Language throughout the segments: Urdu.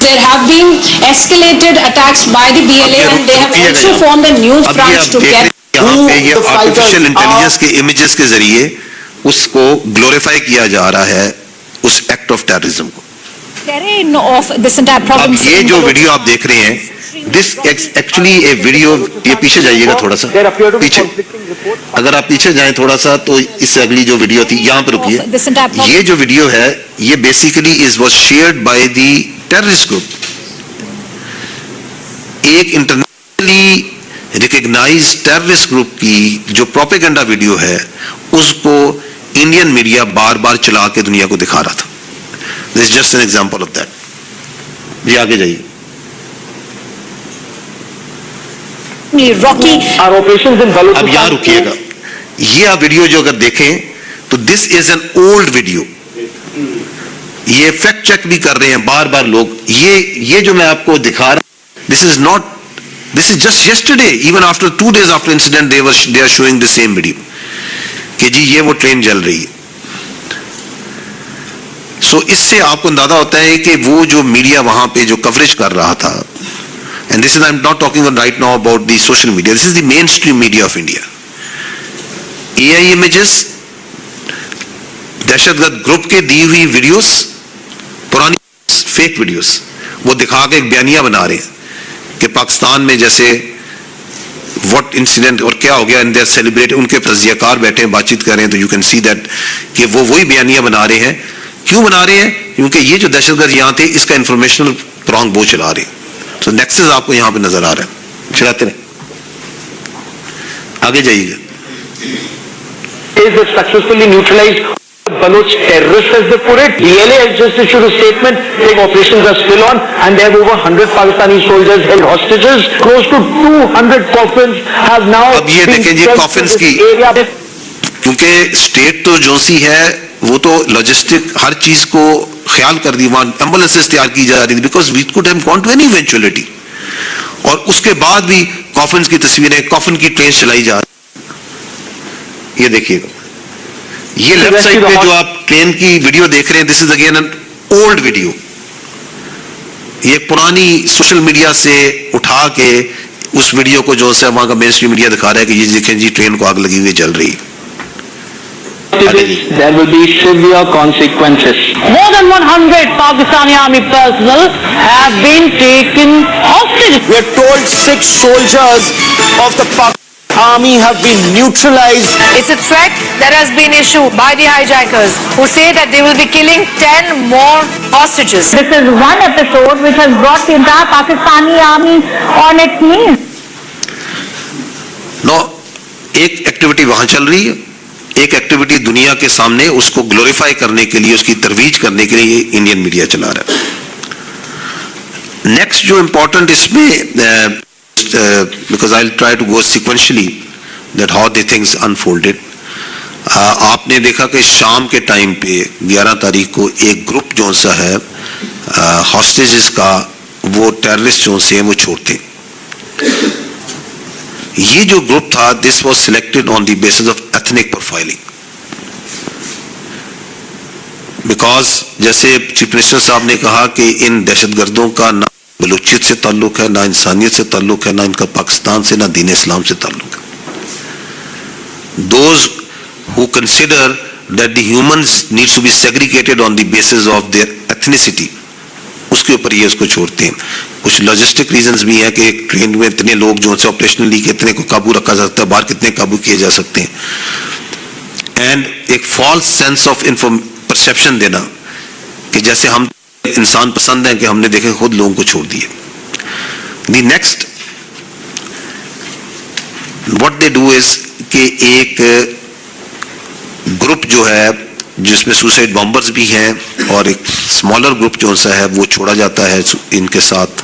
There have been escalated attacks by the BLA and they have also formed a new front to get. یہاں پہ یہ آرٹیفیشل انٹیلیجنس کے امیجز کے ذریعے اس کو گلوریفائی کیا جا رہا ہے اس ایکٹ آف ٹیررزم کو. اب یہ جو ویڈیو آپ دیکھ رہے ہیں دس ایکچولی اے ویڈیو, یہ پیچھے جائیے گا تھوڑا سا پیچھے, اگر آپ پیچھے جائیں تھوڑا سا تو اس سے اگلی جو ویڈیو تھی یہاں پہ رکیے. یہ جو ویڈیو ہے یہ basically was shared by the terrorist group. ایک انٹرنیشنلی ریکگنائز ٹیررسٹ گروپ کی جو پروپیگنڈا ویڈیو ہے اس کو انڈین میڈیا بار بار چلا کے دنیا کو دکھا رہا تھا. This is just an example of that. جی آگے جائیے. اب یہاں رکیے گا. یہ آپ ویڈیو جو اگر دیکھیں تو دس از این اولڈ ویڈیو. یہ فیکٹ چیک بھی کر رہے ہیں بار بار لوگ. یہ جو میں آپ کو دکھا رہا ہوں this is not, this is just yesterday, even after 2 days after incident they are showing the same video کہ جی یہ وہ ٹرین جل رہی ہے. سو اس سے آپ کو اندازہ ہوتا ہے کہ وہ جو میڈیا وہاں پہ جو کوریج کر رہا تھا, and this is, I'm not talking right now about the social media, this is the mainstream media of India. AI images, دہشت گرد گروپ کے دی ہوئی ویڈیوز, پرانی فیک ویڈیوز وہ دکھا کے ایک بیانیہ بنا رہے ہیں کہ پاکستان میں جیسے واٹ انسیڈنٹ اور کیا ہو گیا, ان دے سیلیبریٹ, ان کے تجزیہ کار بیٹھے ہیں بات چیت کر رہے ہیں تو یو کین سی دیٹ کہ وہ وہی بیانیہ بنا رہے ہیں. کیوں بنا رہے ہیں؟ کیونکہ یہ جو دہشت گرد یہاں تھے اس کا انفارمیشنل پرانگ وہ چلا رہے ہیں. تو نیکسس آپ کو یہاں پہ نظر آ رہا ہے, چلاتے رہیں. آگے جائیے گا. Baloch terrorists, as they put it. DLA has just issued a statement saying operations are still on and they have over 100 Pakistani soldiers held hostages. Close to 200 coffins have now اب یہ دیکھیں جی coffins کی, کیونکہ اسٹیٹ تو جو سی ہے وہ تو لاجسٹک ہر چیز کو خیال کر دی, وہاں ایمبولینسز تیار کی جا رہی تھی because we could have gone to any eventuality. اور اس کے بعد بھی کافنز کی تصویریں, کافن کی ٹرین چلائی جا رہی. یہ دیکھیے گا, یہ لیفٹ سائڈ پہ جو آپ ٹرین کی ویڈیو دیکھ رہے ہیں this is again an old video. یہ پرانی سوشل میڈیا سے اٹھا کے اس ویڈیو کو جو ہے وہاں کا مین اسٹریم میڈیا دکھا رہا ہے کہ یہ دیکھیں جی ٹرین کو آگ لگی ہوئی چل رہی. There will be severe consequences. More than 100 Pakistani army personnel have been taken hostage. We are told 6 soldiers of the Pakistan army have been neutralized. It's a threat that has been issued by the hijackers who say that they will be killing 10 more hostages. This is one episode which has brought the entire Pakistani army on its knees. نو ایک ایکٹیویٹی وہاں چل رہی ہے, ایک ایکٹیویٹی دنیا کے سامنے اس کو گلوریفائی کرنے کے لیے, اس کی ترویج کرنے کے لیے انڈین میڈیا چلا رہا ہے. نیکسٹ جو امپورٹنٹ اس میں, because I will try to go sequentially that how the things unfolded. آپ نے دیکھا کہ شام کے ٹائم پہ 11 تاریخ کو ایک گروپ جو سا ہے ہاسٹیجز کا, وہ ٹیررسٹ جو سے ہیں وہ چھوڑتے. یہ جو گروپ تھا this was selected on the basis of ethnic profiling, because جیسے چیف منسٹر صاحب نے کہا کہ ان دہشت گردوں کا نہ بلوچیت سے تعلق ہے, نہ انسانیت سے تعلق ہے, نہ ان کا پاکستان سے, نہ دین اسلام سے تعلق ہے. Those who consider that the humans needs to be segregated on the basis of their ethnicity, اس کے اوپر یہ اس کو چھوڑتے ہیں. کچھ لاجسٹک ریزنز بھی ہیں کہ ایک ٹرین میں اتنے لوگ جو سے آپریشنلی کتنے کو قابو رکھا جا سکتا ہے, باہر کتنے قابو کیے جا سکتے ہیں, اینڈ ایک فالس سینس آف پرسیپشن دینا کہ جیسے ہم انسان پسند ہیں کہ ہم نے دیکھے خود لوگوں کو چھوڑ دیے. The next what they do is کہ ایک گروپ جو ہے جس میں سوسائڈ بامبرز بھی ہیں اور ایک اسمالر گروپ جو سا ہے وہ چھوڑا جاتا ہے ان کے ساتھ.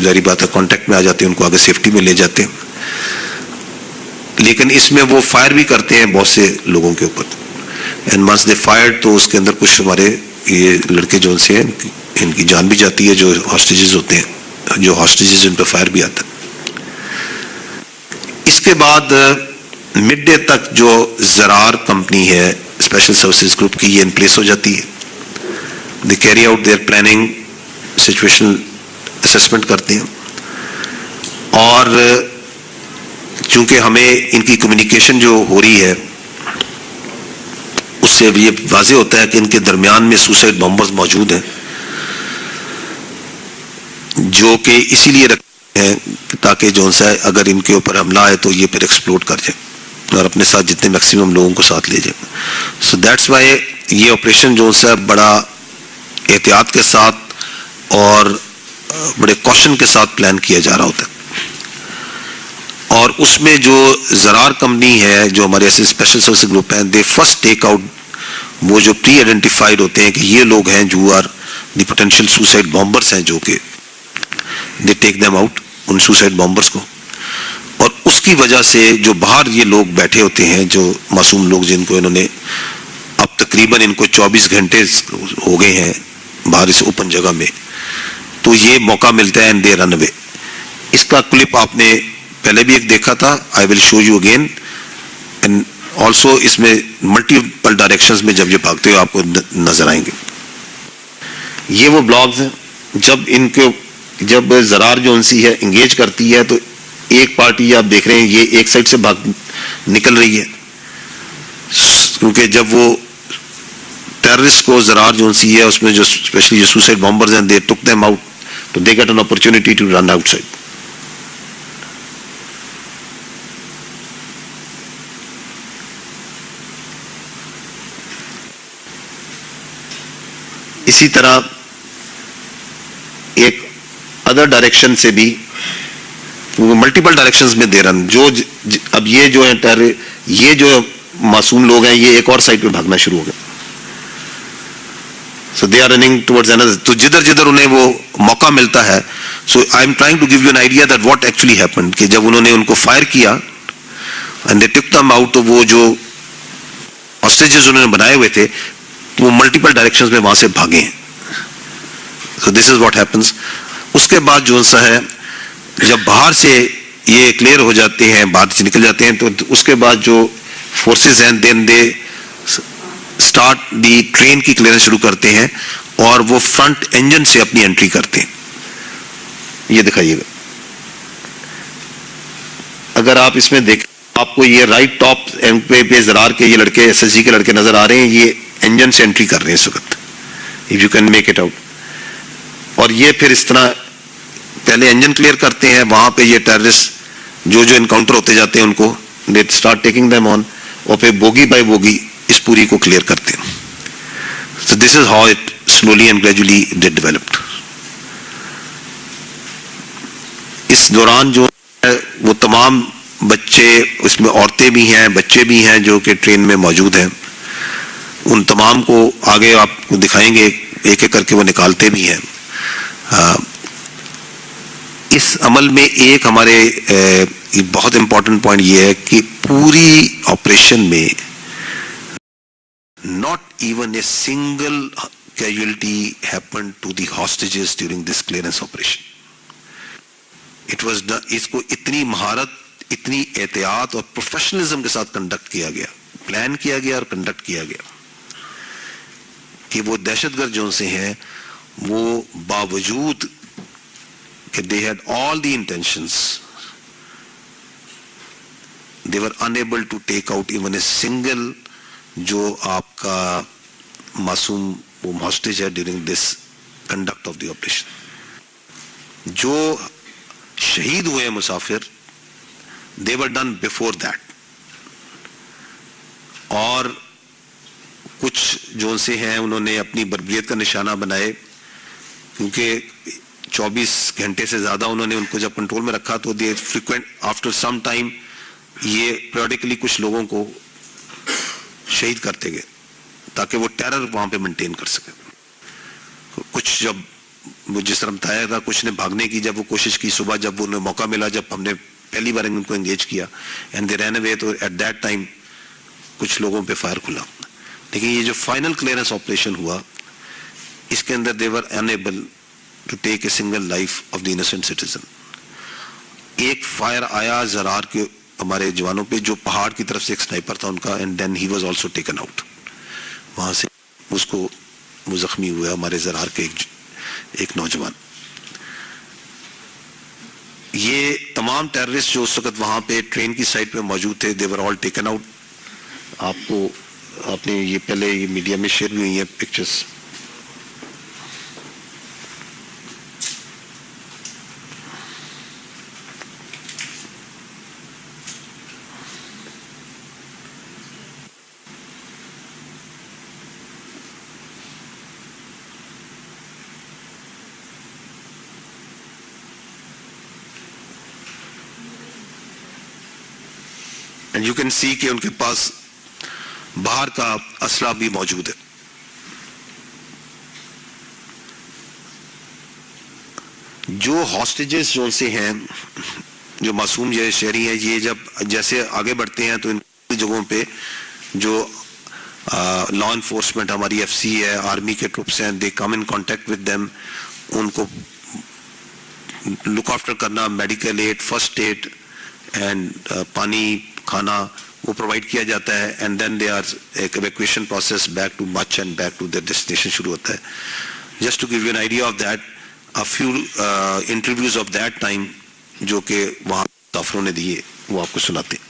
ظاہری بات ہے کانٹیکٹ میں آ جاتے ہیں, ان کو آگے سیفٹی میں لے جاتے ہیں, لیکن اس میں وہ فائر بھی کرتے ہیں بہت سے لوگوں کے اوپر. اینڈ ونس دے فائرڈ تو اس کے اندر کچھ ہمارے یہ لڑکے جو سے ہیں ان کی جان بھی جاتی ہے جو ہاسٹیجز ہوتے ہیں. جو ہاسٹیجز ان پہ فائر بھی آتا ہے. اس کے بعد مڈ ڈے تک جو زرار کمپنی ہے اسپیشل سروسز گروپ کی، یہ ان پلیس ہو جاتی ہے. They carry out there planning, situational assessment کرتے ہیں، اور چونکہ ہمیں ان کی کمیونیکیشن جو ہو رہی ہے اس سے یہ واضح ہوتا ہے کہ ان کے درمیان میں سوسائڈ بامبرز موجود ہیں، جو کہ اسی لیے رکھتے ہیں تاکہ جو سا اگر ان کے اوپر حملہ آئے تو یہ پھر ایکسپلوڈ کر جائے اور اپنے ساتھ جتنے میکسیمم لوگوں کو ساتھ لے جائیں. سو دیٹس وائی یہ آپریشن جو سا بڑا احتیاط کے ساتھ اور بڑے کوشن کے ساتھ پلان کیا جا رہا ہوتا ہے. اور اس میں جو زرار کمپنی ہے، جو ہمارے ایسے اسپیشل سروس گروپ ہیں، دے فرسٹ ٹیک آؤٹ وہ جو پری آئیڈینٹیفائڈ ہوتے ہیں کہ یہ لوگ ہیں جو are the potential suicide bombers ہیں، جو کہ دے ٹیک دیم آؤٹ ان سوسائڈ بامبرس کو. اور اس کی وجہ سے جو باہر یہ لوگ بیٹھے ہوتے ہیں، جو معصوم لوگ جن کو انہوں نے اب تقریباً ان کو 24 گھنٹے ہو گئے ہیں باہر اس اوپن جگہ میں، تو یہ موقع ملتا ہے اینڈ دے رن اوے. اس کا کلپ آپ نے پہلے بھی ایک دیکھا تھا، I will show you again. And also اس میں ملٹیپل ڈائریکشنز میں جب یہ بھاگتے ہوئے آپ کو نظر آئیں گے. یہ وہ بلاگز ہیں جب زرار جو انسی ہے انگیج کرتی ہے تو ایک پارٹی آپ دیکھ رہے ہیں یہ ایک سائڈ سے بھاگ نکل رہی ہے، کیونکہ جب وہ ٹیررسٹ کو زرار جو انسی ہے اس میں جو اسپیشلی جو سوسائڈ بامبرز ہیں، دے ٹک دیم آؤٹ تو they get an opportunity to run outside. اسی طرح ایک ادر ڈائریکشن سے بھی ملٹیپل ڈائریکشنز میں دے رن جو اب یہ جو ہے یہ جو معصوم لوگ ہیں یہ ایک اور سائڈ پہ بھاگنا شروع ہو گئے. So they are running towards another, تو جدھر انہیں وہ موقع ملتا ہے. So I am trying to give you an idea that what actually happened, کہ جب انہوں نے ان کو فائر کیا and they tick them out, تو وہ جو ہاسٹیجز انہوں نے بنائے ہوئے تھے وہ ملٹیپل ڈائریکشنز میں وہاں سے بھاگے ہیں. So this is what happens. اس کے بعد جو سا ہے جب باہر سے یہ کلیئر ہو جاتے ہیں، باہر سے نکل جاتے ہیں، تو اس کے بعد جو فورسز ہیں دین دے اسٹارٹ دی ٹرین کی کلیئرنس شروع کرتے ہیں اور وہ فرنٹ انجن سے اپنی انٹری کرتے ہیں. یہ دکھائیے گا اگر آپ اس میں دیکھیں، آپ کو یہ رائٹ ٹاپ پہ زرار کے یہ لڑکے ایس ایس جی کے لڑکے نظر آ رہے ہیں، یہ انجن سے انٹری کر رہے ہیں اس وقت، if you can make it out. اور یہ پھر اس طرح پہلے انجن کلیئر کرتے ہیں، وہاں پہ یہ ٹیررسٹ جو انکاؤنٹر ہوتے جاتے ہیں ان کو they start taking them on, اور پھر بوگی بائی بوگی اس پوری کو کلیئر کرتے ہیں. So this is how it slowly and gradually that developed. اس دوران جو ہے وہ تمام بچے، اس میں عورتیں بھی ہیں، بچے بھی ہیں جو کہ ٹرین میں موجود ہیں، ان تمام کو آگے آپ کو دکھائیں گے، ایک ایک کر کے وہ نکالتے بھی ہیں. اس عمل میں ایک ہمارے بہت امپورٹنٹ پوائنٹ یہ ہے کہ پوری آپریشن میں not even a single casualty happened to the hostages during this clearance operation. It was done, اس کو اتنی مہارت، اتنی احتیاط اور پروفیشنلزم کے ساتھ کنڈکٹ کیا گیا، پلان کیا گیا اور کنڈکٹ کیا گیا کہ وہ دہشت گرد جو سے ہیں وہ باوجود کہ they had all the intentions, they were unable to take out even a single جو آپ کا معصوم وہ ہاسٹیج ہے during this conduct of the operation. جو شہید ہوئے مسافر they were done before that. اور کچھ جو سے ہیں انہوں نے اپنی بربریت کا نشانہ بنائے، کیونکہ 24 گھنٹے سے زیادہ انہوں نے ان کو جب کنٹرول میں رکھا تو دے فریکوینٹ آفٹر سم ٹائم یہ پیریوڈیکلی کچھ لوگوں کو شہید کرتے گئے تاکہ وہ ٹیرر وہاں پہ مینٹین کر سکے. کچھ جب وہ جس طرح بتایا تھا، کچھ نے بھاگنے کی جب وہ کوشش کی، صبح جب انہیں موقع ملا، جب ہم نے پہلی بار ان کو انگیج کیا اینڈ دے رین اوے، تو ایٹ دیٹ ٹائم کچھ لوگوں پہ فائر کھلا. لیکن یہ جو فائنل کلیئرنس آپریشن ہوا اس کے اندر دے were unable to take a single life of the innocent citizen. ایک فائر آیا زرار کے ہمارے جوانوں پہ جو پہاڑ کی طرف سے ایک سنائپر تھا ان کا, and then he was also taken out. وہاں سے اس کو وہ زخمی ہوا ہمارے زرار کے ایک نوجوان. یہ تمام ٹیررسٹ جو اس وقت وہاں پہ ٹرین کی سائڈ پہ موجود تھے, دے ور آل ٹیکن آؤٹ. آپ نے یہ پہلے یہ میڈیا میں شیئر بھی ہوئی ہیں pictures. And you can see کہ ان کے پاس باہر کا اسلحہ بھی موجود ہے. جو ہاسٹیجز جو سے ہیں, جو معصوم یہ شہری ہیں, یہ جب جیسے آگے بڑھتے ہیں تو ان جگہوں پہ جو لا انفورسمنٹ ہماری ایف سی ہے, آرمی کے ٹروپس ہیں, they come in contact with them. ان کو لک آفٹر کرنا, medical aid, first aid and پانی, کھانا وہ پرووائڈ کیا جاتا ہے. اینڈ دین دے آر ایک evacuation process back to much and back to their destination شروع ہوتا ہے. Just to give you an idea of that, a few interviews of that time جو کہ وہاں مسافروں نے دیے وہ آپ کو سناتے ہیں.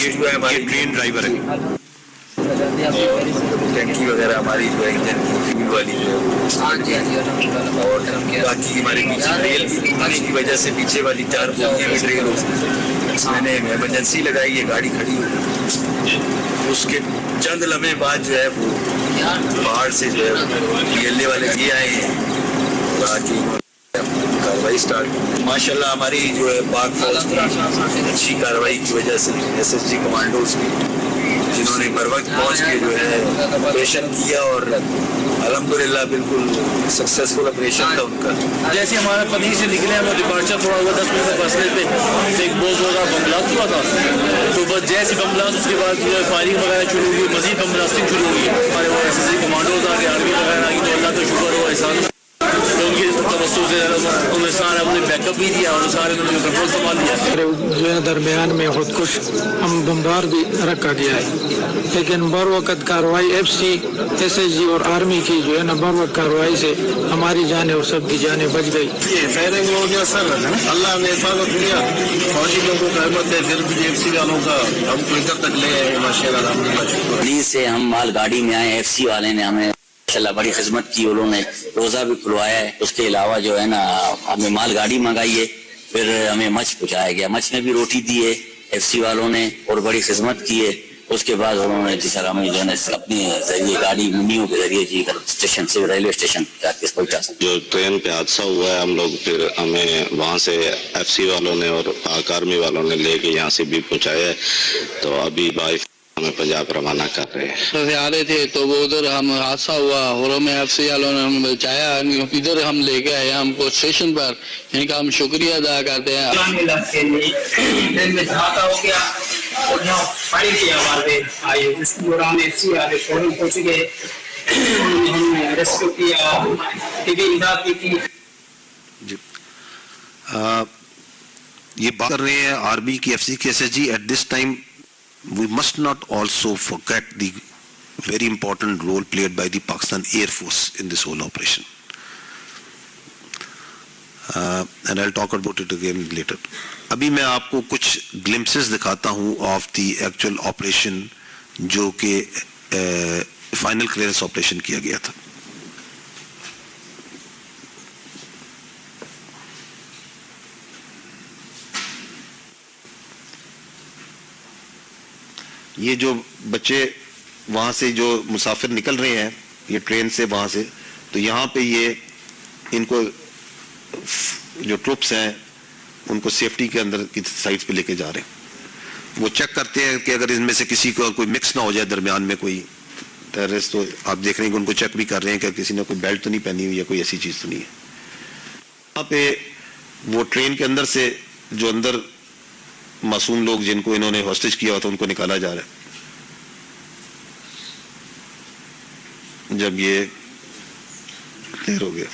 یہ ٹرین ڈرائیور ہے. ٹینکی وغیرہ ہماری جو ہے انجن فیول والی جو ہے, اور باقی ہمارے پیچھے ریل آنے کی وجہ سے پیچھے والی 4 بوگیاں بھی ٹرین میں نے ایمرجنسی لگائی ہے, گاڑی کھڑی ہوئی. اس کے چند لمحے بعد جو ہے وہ پہاڑ سے جو ہے پی ایل اے والے یہ آئے ہیں, باقی کاروائی اسٹارٹ. ماشاء اللہ ہماری جو ہے پاک فوج کی اچھی کاروائی کی وجہ سے ایس ایس جی کمانڈوز کی, جنہوں نے بر وقت پہنچ کے جو ہے آپریشن کیا, اور الحمدللہ بالکل سکسیسفل آپریشن تھا ان کا. جیسے ہمارے پنی سے نکلے ہم ڈپارچر تھوڑا ہوا 10 منٹ کے فاصلے پہ ایک بہت بڑا بم بلاسٹ ہوا تھا. تو بس جیسے بم بلاسٹ اس کے بعد جو ہے فائرنگ وغیرہ شروع ہوئی, مزید بم بلاسٹنگ شروع ہوئی. ہمارے وہاں ایس ایس جی کمانڈوز آ گئے, آرمی وغیرہ کی, تو اللہ کا شکر ہوا احسان. تو ان کی توسط سے انہوں نے سارا اپنے بیک اپ بھی دیا اور سارے انہوں نے کنٹرول سنبھال لیا. جو ہے درمیان میں خود کش ہم بمبار بھی رکھا گیا ہے, لیکن بر وقت کارروائی F C, S S G اور آرمی کی جو ہے نا بر وقت کارروائی سے ہماری جانیں اور سب کی جانیں بچ گئی. فائرنگ ہو گیا سر, اللہ نے حفاظت کیا, فوجی لوگوں کا احمد ہے, پھر بھی ایف سی والوں کا ہم کو ادھر تک لے آئے ماشاء اللہ الحمدللہ. پولیس سے ہم مال گاڑی میں آئے, ایف سی والے نے ہمیں ماشاءاللہ بڑی خدمت کی, انہوں نے روزہ بھی کھلوایا ہے. اس کے علاوہ جو ہے نا ہمیں مال گاڑی منگائی ہے, پھر ہمیں مچھ پہنچایا گیا, مچھ میں بھی روٹی دی ہے ایف سی والوں نے, اور بڑی خدمت کی ہے. اس کے بعد انہوں نے جی سر ہمیں جو ہے نا اپنے ذریعے گاڑی منڈیوں کے ذریعے جی کر اسٹیشن سے ریلوے اسٹیشن جا کے پہنچا سکتے. جو ٹرین پہ حادثہ ہوا ہے, ہم لوگ پھر ہمیں وہاں سے ایف سی والوں نے اور پاک آرمی والوں نے لے کے یہاں سے بھی پہنچایا ہے. تو ابھی بائی ہمیں پنجاب روانہ کر رہے ہیں. آ رہے تھے تو وہ ادھر ہم حادثہ ہوا اور ہمیں ایف سی والوں نے ہمیں بچایا, ادھر ہم لے کے آئے ہم کو اسٹیشن پر. ان کا ہم شکریہ ادا کرتے ہیں. ٹرین میں دھماکہ ہو گیا اور یہاں فائرنگ کیا ہمارے آئے, اس دوران ایف سی والے فوراً پہنچ گئے, ہم نے ریسکیو کیا, طبی امداد کی تھی. جی یہ بات کر رہے ہیں آرمی کی, ایف سی کی, S S G. At this time we must not also forget the very important role played by the Pakistan Air Force in this whole operation. And I'll talk about it again later. ابھی میں آپ کو کچھ glimpses دکھاتا ہوں of the actual operation جو کہ final clearance operation کیا گیا تھا. یہ جو بچے وہاں سے جو مسافر نکل رہے ہیں یہ ٹرین سے وہاں سے, تو یہاں پہ یہ ان کو جو ٹروپس ہیں ان کو سیفٹی کے اندر کی سائٹ پہ لے کے جا رہے ہیں. وہ چیک کرتے ہیں کہ اگر ان میں سے کسی کو کوئی مکس نہ ہو جائے درمیان میں کوئی ٹیررسٹ, تو آپ دیکھ رہے ہیں کہ ان کو چیک بھی کر رہے ہیں کہ کسی نے کوئی بیلٹ تو نہیں پہنی ہوئی یا کوئی ایسی چیز تو نہیں ہے. وہاں پہ وہ ٹرین کے اندر سے جو اندر معصوم لوگ جن کو انہوں نے ہاسٹیج کیا ہوا تھا ان کو نکالا جا رہا ہے. جب یہ کلیئر ہو گیا.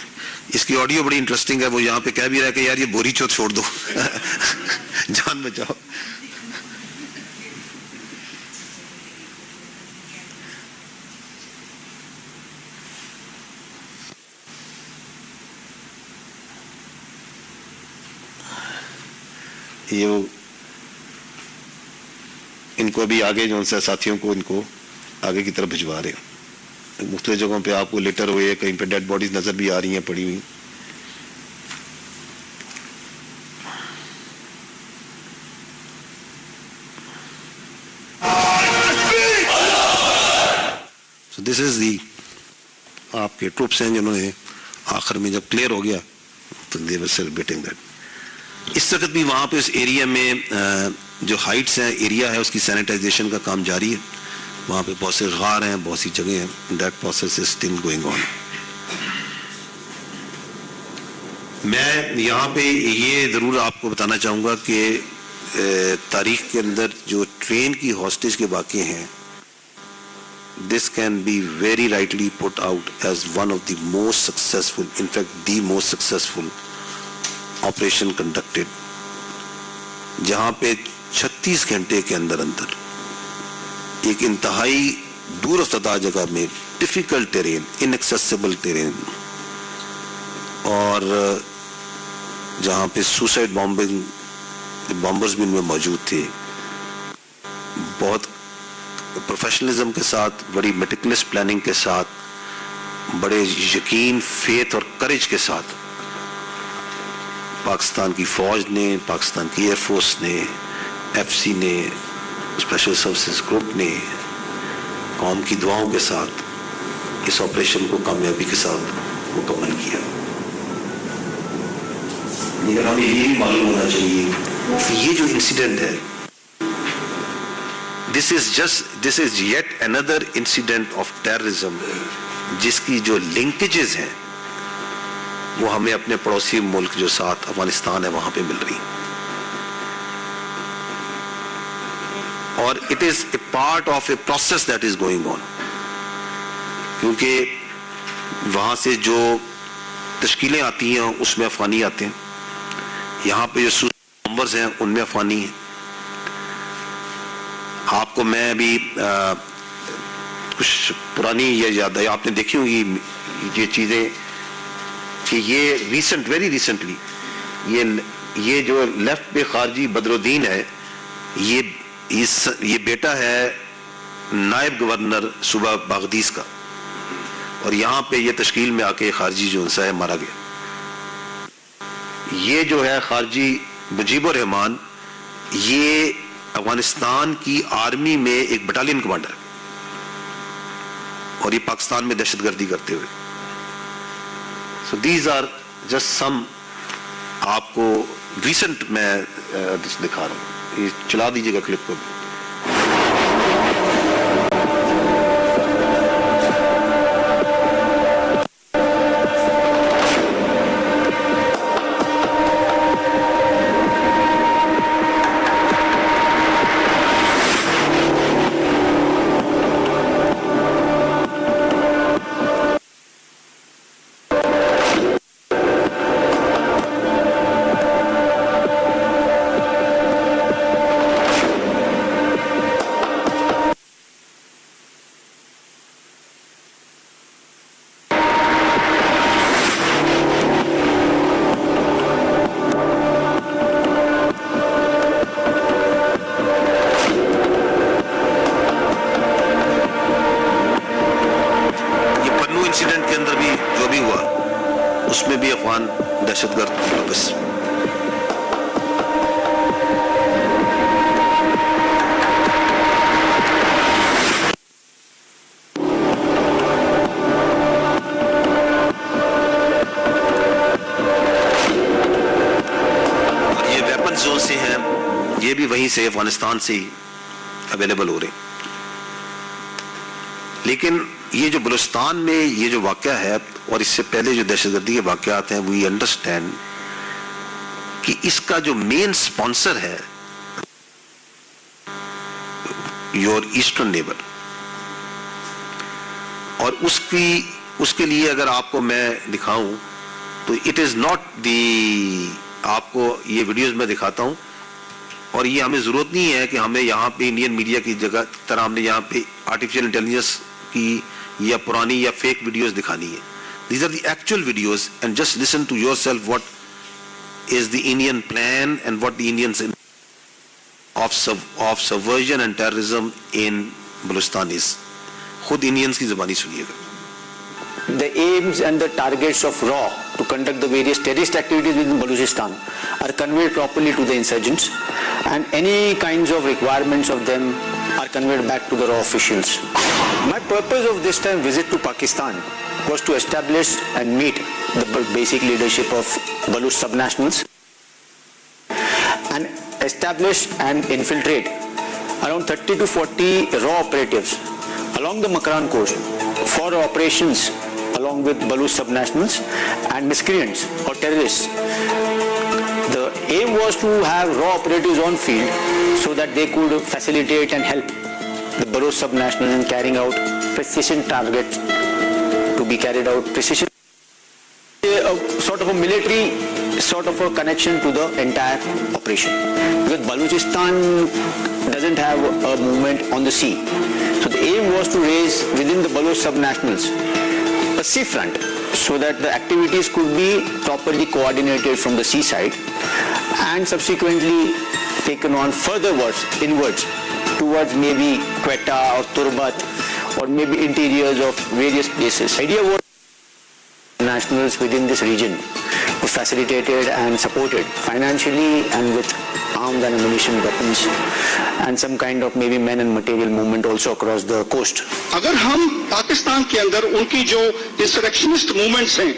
اس کی آڈیو بڑی انٹرسٹنگ ہے. وہ یہاں پہ کہہ بھی رہا ہے کہ یار یہ بوری چوت چھوڑ دو جان بچاؤ. یہ ان کو ابھی آگے جو سے ساتھیوں کو ان کو آگے کی طرف بھجوا رہے ہیں. مختلف جگہوں پہ آپ کو لیٹر ہوئے, کہیں پہ ڈیڈ باڈیز نظر بھی آ رہی ہیں پڑی ہوئی. So this is the آپ کے ٹروپس ہیں جنہوں نے آخر میں جب کلیئر ہو گیا تو they were celebrating that. اس وقت بھی وہاں پہ اس ایریا میں جو ہائٹس ہیں, ایریا ہے, اس کی سینیٹائزیشن کا کام جاری ہے. وہاں پہ بہت سے غار ہیں, بہت سی جگہیں ہیں. That process is still going on. میں یہاں پہ یہ ضرور آپ کو بتانا چاہوں گا کہ تاریخ کے اندر جو ٹرین کی ہاسٹیج کے واقعے ہیں, this can be very rightly put out as one of the most successful, in fact the most successful operation conducted, جہاں پہ 36 گھنٹے کے اندر ایک انتہائی دور افتادہ جگہ میں ڈیفیکلٹ ٹیرین, inaccessible ٹیرین, اور جہاں پہ سوسائڈ بامبرز بھی ان میں موجود تھے, بہت پروفیشنلزم کے ساتھ, بڑی میٹیکولس پلاننگ کے ساتھ, بڑے یقین, فیتھ اور کریج کے ساتھ پاکستان کی فوج نے, پاکستان کی ایئر فورس نے, ایف سی نے, اسپیشل سروسز گروپ نے قوم کی دعاؤں کے ساتھ اس آپریشن کو کامیابی کے ساتھ مکمل کیا. لیکن ہمیں یہ بھی معلوم ہونا چاہیے کہ یہ جو انسیڈنٹ ہے, this is yet another incident of terrorism جس کی جو لنکیجز ہیں وہ ہمیں اپنے پڑوسی ملک جو ساتھ افغانستان ہے وہاں پہ مل رہی ہیں. اور it is a part of a process that is going on, کیونکہ وہاں سے جو تشکیلیں آتی ہیں اس میں افغانی آتے ہیں, یہاں پہ جو نمبرز ہیں ان میں افغانی ہیں. آپ کو میں ابھی کچھ پرانی یہ یاد ہے, آپ نے دیکھی ہوگی یہ چیزیں کہ یہ ویری ریسنٹلی یہ جو لیفٹ پہ خارجی بدر الدین ہے, یہ بیٹا ہے نائب گورنر صوبہ باغدیس کا, اور یہاں پہ یہ تشکیل میں آ کے خارجی جو انسا ہے مارا گیا. یہ جو ہے خارجی مجیب الرحمان, یہ افغانستان کی آرمی میں ایک بٹالین کمانڈر ہے, اور یہ پاکستان میں دہشت گردی کرتے ہوئے. So these are just some, آپ کو ریسنٹ میں دکھا رہا ہوں, یہ چلا دیجیے گا کلپ کو. دہشت گرد واپس. اور یہ ویپن زون سے ہیں, یہ بھی وہیں سے افغانستان سے ہی اویلیبل ہو رہے ہیں. لیکن یہ جو بلوچستان میں یہ جو واقعہ ہے اور اس سے پہلے جو دہشت گردی کے واقعات ہیں, وی انڈرسٹینڈ کہ اس کا جو مین سپانسر ہے یور ایسٹرن نیبر, اور اس کی اس کے لیے اگر آپ کو میں دکھاؤں تو اٹ از ناٹ دی، آپ کو یہ ویڈیوز میں دکھاتا ہوں، اور یہ ہمیں ضرورت نہیں ہے کہ ہمیں یہاں پہ انڈین میڈیا کی جگہ طرح ہم نے یہاں پہ آرٹیفیشیل انٹیلیجنس کی یا پرانی یا فیک ویڈیوز دکھانی ہے. These are the actual videos, and just listen to yourself what is the Indian plan and what the Indians of subversion and terrorism in Balochistan is. خود Indians کی زبانی سنیے گا. The aims and the targets of RAW to conduct the various terrorist activities within Balochistan are conveyed properly to the insurgents, and any kinds of requirements of them are conveyed back to the RAW officials. My purpose of this time visit to Pakistan was to establish and meet the basic leadership of Baloch subnationals and establish and infiltrate around 30 to 40 RAW operatives along the Makran coast for operations along with Baloch subnationals and miscreants or terrorists. The aim was to have RAW operatives on field so that they could facilitate and help the Baloch subnationals in carrying out precision targets to be carried out, precision, sort of a military sort of a connection to the entire operation. Because Balochistan doesn't have a movement on the sea. So the aim was to raise within the Baloch subnationals a sea front so that the activities could be properly coordinated from the seaside and subsequently taken on furtherwards, inwards, towards maybe Quetta or Turbat or maybe interiors of various places. The idea was nationals within this region were facilitated and supported financially and with arms and ammunition, weapons, and some kind of maybe men and material movement also across the coast. اگر ہم پاکستان کے اندر ان کی جو انسرکشنسٹ موومنٹس ہیں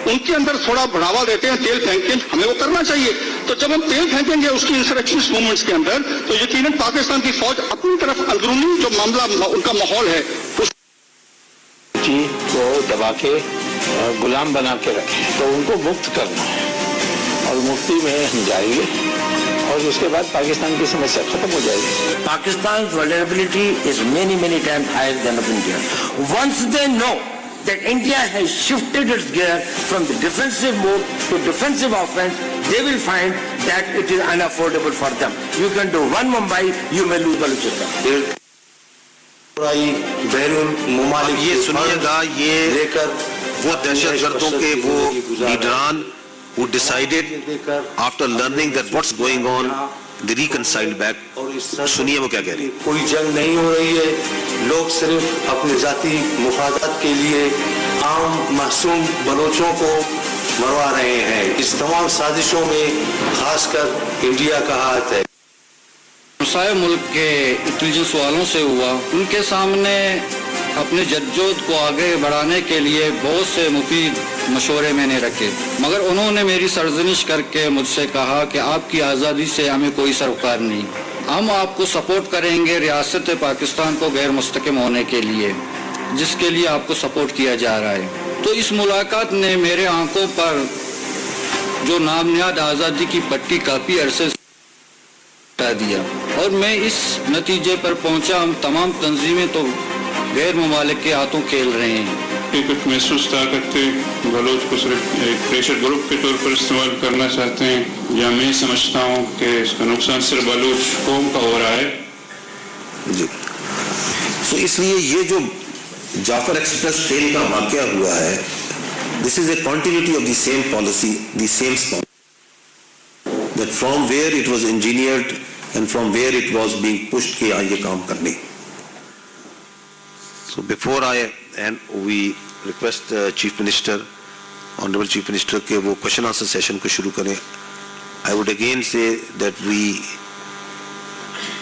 ان کے اندر تھوڑا بڑھاوا دیتے ہیں، تیل پھینکتے ہیں، ہمیں وہ کرنا چاہیے. تو جب ہم تیل پھینکیں گے اس کی انسرکشنسٹ موومنٹس کے اندر تو یقیناً پاکستان کی فوج اپنی طرف اندرونی جو معاملہ ان کا ماحول ہے اس کو دبا کے غلام بنا کے رکھیں، تو ان کو مکت کرنا ہے اور مفتی میں ہم جائیں گے اور اس کے بعد پاکستان کی سمسیا ختم ہو جائے گی. Pakistan's vulnerability is many times higher than of India. Once they know that India has shifted its gear from the defensive mode to defensive offense, they will find that it is unaffordable for them. You can do one Mumbai, you may lose Balochistan. یہ سنیے گا، یہ وہ دہشت گردوں کے وہ لیڈران who decided after learning that what's going on they reconciled back. سنیے وہ کیا کہہ رہے ہیں. کوئی جنگ نہیں ہو رہی ہے، لوگ صرف اپنے ذاتی مفادات کے لیے عام معصوم بلوچوں کو مروا رہے ہیں. اس تمام سازشوں میں خاص کر انڈیا کا ہاتھ ہے. مسائل ملک کے انٹیلیجنس والوں سے ہوا، ان کے سامنے اپنے جدوجہد کو آگے بڑھانے کے لیے بہت سے مفید مشورے میں نے رکھے، مگر انہوں نے میری سرزنش کر کے مجھ سے کہا کہ آپ کی آزادی سے ہمیں کوئی سروکار نہیں، ہم آپ کو سپورٹ کریں گے ریاست پاکستان کو غیر مستحکم ہونے کے لیے، جس کے لیے آپ کو سپورٹ کیا جا رہا ہے. تو اس ملاقات نے میرے آنکھوں پر جو نامنیاد آزادی کی پٹی کافی عرصے سے ہٹا دیا، اور میں اس نتیجے پر پہنچا ہم تمام تنظیمیں تو غیر ممالک کے ہاتھوں کھیل رہے ہیں. ایک محسوس طاقت بلوچ کو صرف ایک پریشر گروپ کے طور پر استعمال کرنا چاہتے ہیں، یا میں سمجھتا ہوں کہ اس کا نقصان صرف بلوچ قوم کا ہو رہا ہے. جی تو اس لیے یہ جو جعفر ایکسپریس ٹرین کا واقعہ ہوا ہے، this is a continuity of the same policy, the same that from where it was engineered and from where it was being pushed کہ یہ کام کرنے. So before we request Chief Minister, Honorable Chief Minister کہ وہ question answer session کو شروع کریں. I would again say that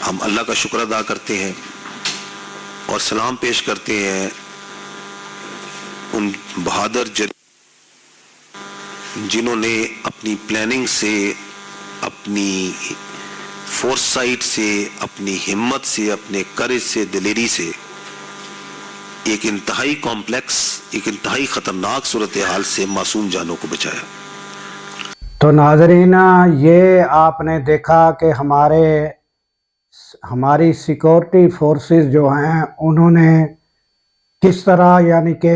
ہم اللہ کا شکر ادا کرتے ہیں اور سلام پیش کرتے ہیں ان بہادر جنہوں نے اپنی پلاننگ سے، اپنی فورس سائٹ سے، اپنی ہمت سے، اپنے کرج سے، دلیری سے ایک انتہائی کمپلیکس، ایک انتہائی خطرناک صورتحال سے معصوم جانوں کو بچایا. تو ناظرین، یہ آپ نے دیکھا کہ ہماری سیکورٹی فورسز جو ہیں انہوں نے کس طرح یعنی کہ